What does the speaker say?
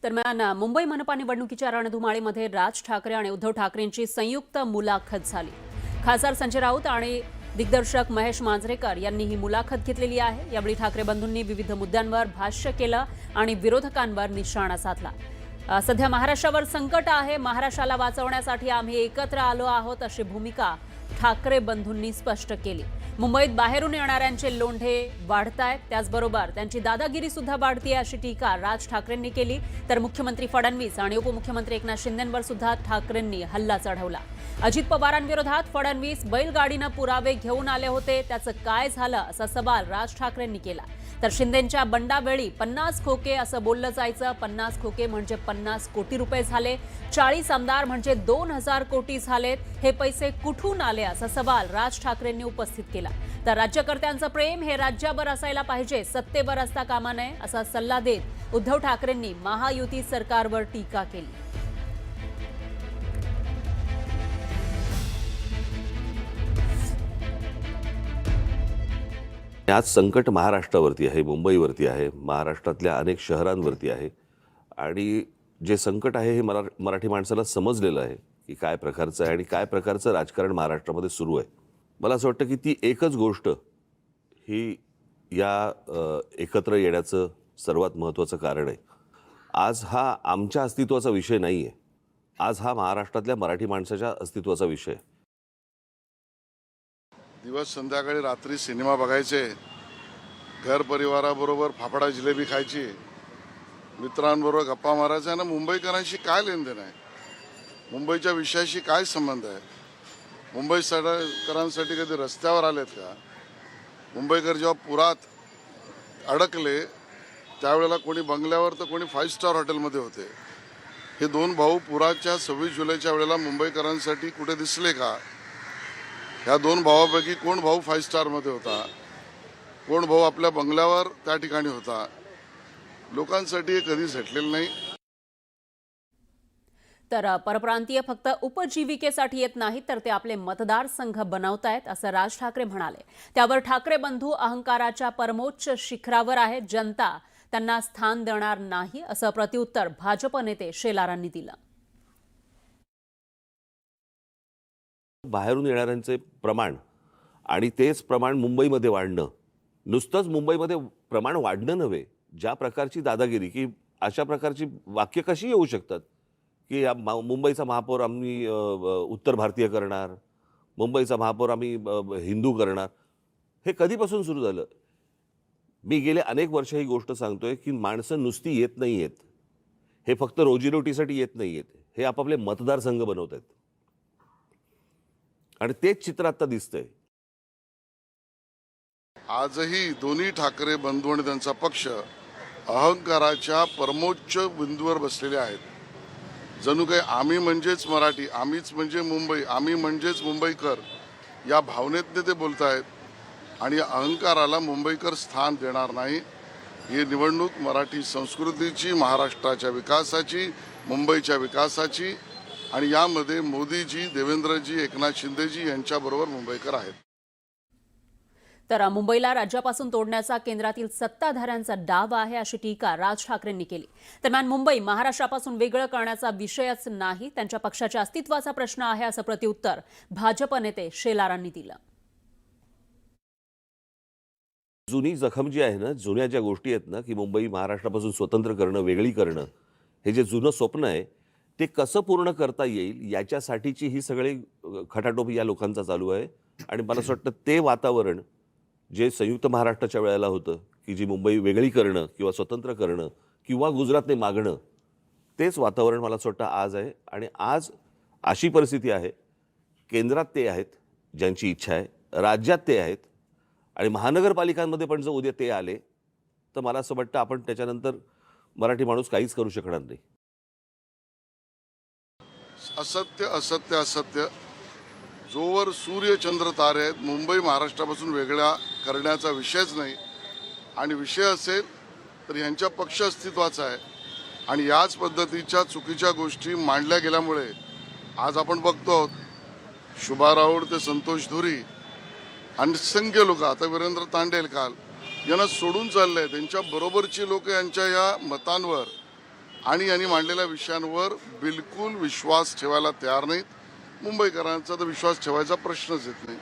दरम्यान मुंबई मनपा निवडणुकीच्या रणधुमाळीमध्ये राज ठाकरे आणि उद्धव ठाकरेंची संयुक्त मुलाखत झाली। खासदार संजय राऊत आणि दिग्दर्शक महेश मांजरेकर यांनी ही मुलाखत घेतलेली आहे। यावेळी ठाकरे बंधूंनी विविध मुद्द्यांवर भाष्य केलं आणि विरोधकांवर निशाणा साधला। सध्या महाराष्ट्रावर संकट आहे, महाराष्ट्राला वाचवण्यासाठी आम्ही एकत्र आलो आहोत अशी भूमिका ठाकरे बंधूंनी स्पष्ट केली। मुंबईत बाहेरून येणाऱ्यांचे लोंढे वाढतायत, त्याचबरोबर त्यांची दादागिरी सुद्धा वाढतीये अशी टीका राज ठाकरेंनी केली। तर मुख्यमंत्री फडणवीस आणि उपमुख्यमंत्री एकनाथ शिंदेंवर सुद्धा ठाकरेंनी हल्ला चढवला। अजित पवारांविरोधात फडणवीस बैलगाडीनं पुरावे घेऊन आले होते, त्याचं काय झालं असा सवाल राज ठाकरेंनी केला। तर शिंदेंच्या बंडावेळी 50 खोके असं बोललं जायचं, 50 खोके म्हणजे 50 कोटी रुपये झाले, 40 आमदार म्हणजे 2000 कोटी झालेत, हे पैसे कुठून आले असा सवाल राज ठाकरेंनी उपस्थित केला। तर राज्यकर्त्यांचं प्रेम हे राज्यावर असायला पाहिजे, सत्तेवर असता कामा नये असा सल्ला देत उद्धव ठाकरेंनी महायुती सरकारवर टीका केली। आज संकट महाराष्ट्रावरती आहे, मुंबईवरती आहे, महाराष्ट्रातल्या अनेक शहरांवरती आहे आणि जे संकट आहे हे मराठी माणसाला समजलेलं आहे की काय प्रकारचं आहे आणि काय प्रकारचं राजकारण महाराष्ट्रामध्ये सुरू आहे। मला असं वाटतं की ती एकच गोष्ट ही या एकत्र येण्याचं सर्वात महत्त्वाचं कारण आहे। आज हा आमच्या अस्तित्वाचा विषय नाही आहे, आज हा महाराष्ट्रातल्या मराठी माणसाच्या अस्तित्वाचा विषय आहे। दिवस संध्याकाळी रात्री सिनेमा बघायचे, घर परिवाराबरोबर फाफडा जिलेबी खायची, मित्रांबरोबर गप्पा मारायचा ना। मुंबईकरांशी काय लेनदेन आहे, मुंबईच्या विषयाशी काय संबंध आहे? मुंबईकरांसाठी कधी रस्त्यावर आलेत का? मुंबईकर जेव्हा पुरात अडकले त्यावेळेला कोणी बंगल्यावर तर कोणी 5 स्टार हॉटेलमध्ये होते। हे दोन भाऊ पुराच्या 26 जुलैच्या वेळेला मुंबईकरांसाठी कुठे दिसले का? ह्या दोन भावापैकी कोण भाऊ 5 स्टार मध्ये होता, कोण भाऊ आपल्या बंगल्यावर त्या ठिकाणी होता? लोकांसाठी हे कधी झटलेलं नाही। तर परप्रांतीय फक्त उपजीविकेसाठी येत नाहीत, तर ते आपले मतदारसंघ बनवतायत असं राज ठाकरे म्हणाले। त्यावर ठाकरे बंधू अहंकाराच्या परमोच्च शिखरावर आहेत, जनता त्यांना स्थान देणार नाही असं प्रत्युत्तर भाजप नेते शेलारांनी दिलं। बाहेरून येणाऱ्यांचे प्रमाण आणि तेच प्रमाण मुंबईमध्ये वाढणं, नुसतंच मुंबईमध्ये प्रमाण वाढणं नव्हे, ज्या प्रकारची दादागिरी की अशा प्रकारची वाक्य कशी येऊ शकतात की मुंबईचा महापौर आम्ही उत्तर भारतीय करणार, मुंबईचा महापौर आम्ही हिंदू करणार, हे कधीपासून सुरू झालं? मी गेले अनेक वर्ष ही गोष्ट सांगतोय की माणसं नुसती येत नाही आहेत, हे फक्त रोजीरोटीसाठी येत नाही आहेत, हे आपापले मतदारसंघ बनवत आहेत आणि तेच चित्र आता दिसतंय। आजही दोन्ही ठाकरे बंधू आणि त्यांचा पक्ष अहंकाराच्या परमोच्च बिंदूवर बसलेले आहेत। जणू काही आम्ही म्हणजेच मराठी, आम्हीच म्हणजे मुंबई, आम्ही म्हणजेच मुंबईकर या भावनेतने ते बोलतायत आणि या अहंकाराला मुंबईकर स्थान देणार नाही। ही निवडणूक मराठी संस्कृतीची, महाराष्ट्राच्या विकासाची, मुंबईच्या विकासाची आणि यामध्ये मोदीजी, देवेंद्रजी, एकनाथ शिंदेजी यांच्याबरोबर मुंबईकर आहेत। तर मुंबईला राज्यापासून तोडण्याचा केंद्रातील सत्ताधाऱ्यांचा डाव आहे अशी टीका राज ठाकरेंनी केली। दरम्यान मुंबई महाराष्ट्रापासून वेगळं करण्याचा विषयच नाही, त्यांच्या पक्षाच्या अस्तित्वाचा प्रश्न आहे असं प्रत्युत्तर भाजप नेते शेलारांनी दिलं। जुनी जखम जी आहे ना, जुन्या ज्या गोष्टी आहेत ना की मुंबई महाराष्ट्रापासून स्वतंत्र करणं, वेगळी करणं, हे जे जुनं स्वप्न आहे ते कसं पूर्ण करता येईल याच्यासाठीची ही सगळी खटाटोप या लोकांचा चालू आहे। आणि मला असं वाटतं ते वातावरण जे संयुक्त महाराष्ट्राच्या वेळेला होतं की जी मुंबई वेगळी करणं किंवा स्वतंत्र करणं किंवा गुजरातने मागणं, तेच वातावरण मला असं वाटतं आज आहे। आणि आज अशी परिस्थिती आहे, केंद्रात ते आहेत ज्यांची इच्छा आहे, राज्यात ते आहेत आणि महानगरपालिकांमध्ये पण जर उद्या ते आले तर मला असं वाटतं आपण त्याच्यानंतर मराठी माणूस काहीच करू शकणार नाही। असत्य असत्य असत्य, जोवर सूर्य चंद्र तारे आहेत मुंबई महाराष्ट्रापासून वेगळा करण्याचा विषयच नाही। आणि विषय असेल तर यांच्या पक्ष अस्तित्वाचा आहे आणि याच पद्धतीच्या चुकीच्या गोष्टी मांडल्या गेल्यामुळे आज आपण बघतो शुभा राऊळ ते संतोष धुरी असंख्य लोक, आता वीरेंद्र तांडेल काल यांना सोडून चालले, त्यांच्या बरोबरची लोक यांच्या या मतांवर आणि यांनी मांडलेल्या विषयांवर बिलकुल विश्वास ठेवायला तयार नाहीत. मुंबईकरांचा तर विश्वास ठेवायचा प्रश्नच येत नाही.